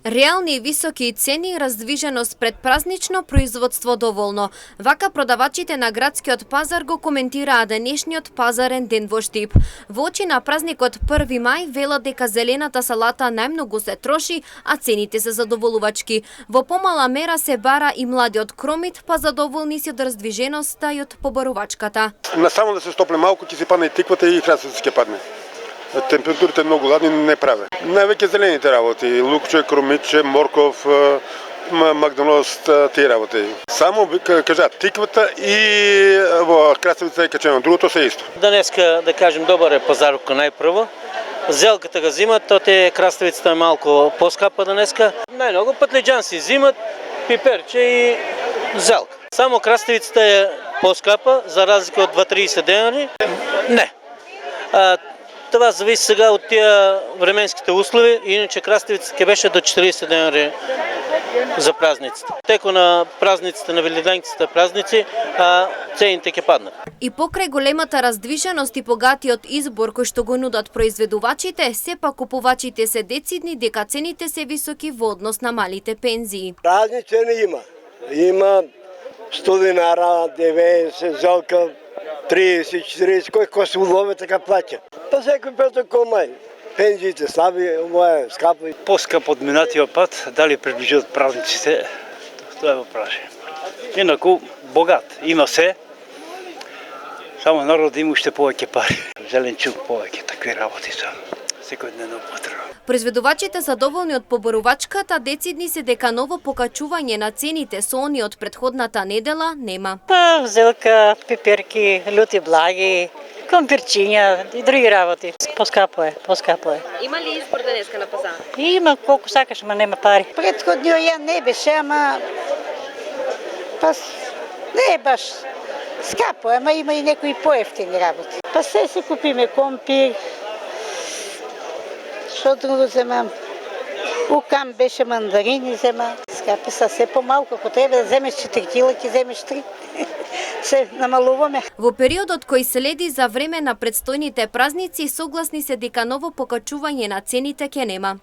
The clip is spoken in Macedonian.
Реални и високи цени, раздвиженост пред празнично производство доволно. Вака продавачите на градскиот пазар го коментираа денешниот пазарен ден во Штип. Во очи на празникот 1 мај велат дека зелената салата најмногу се троши, а цените се задоволувачки. Во помала мера се бара и младиот кромит, па задоволни си од раздвиженоста и од побарувачката. Само да се стопле малку ќе се падне и тиквата и краставици ќе падне. Температурите многу ладни не праве. Највеќе зелените работи, лукче, кромиче, морков, магданост, тие работи. Само кажа тиквата и во краставица е качено, другото се исто. Денеска, да кажем, добар е пазарот најпрво. Зелката го зимат, то те краставицата е малку поскапа денеска. Најмногу патлиџан си зимат, пиперче и зелка. Само краставицата е поскапа, за разлика од 2-30 денари. Не. Това зависи сега от тия временските услови, иначе краставицата ќе беше до 40 денари за празниците. Теко на празниците, на великденските празници, цените ќе паднат. И покрај големата раздвиженост и богатиот избор кој што го нудат произведувачите, сепак купувачите се децидни дека цените се високи во однос на малите пензии. Разни цени има. Има 100 динара, 90, зелка 30-40, кој се улови така плаќа. Па секој протокол мај. Пензиите слаби, ова е скапо. По-скъп од минатиот пат, дали приближат празниците, тоа е въпрос. Инаку богат, има се, само народ има уште повеќе пари. Зеленчук повеќе, такви работи се. Секојдневна употреба. Произведувачите задоволни од побарувачката децидни се дека ново покачување на цените со они од претходната недела нема. Зелка, пиперки, лути благи, компирчиња и други работи. Поскапо е. Има ли избор денеска на пазар? Има колку сакаш, ма нема пари. Предходниот ја не беше, ама не е баш скапо, ама има и некои поевтини работи. Па се купиме компир. Што друго земам? Укам беше мандарини зема. Скапи са се помалку, ако треба да земеш 4 кила, ќе земеш 3. Се намалуваме. Во периодот кој следи за време на предстојните празници, согласни се дека ново покачување на цените ќе нема.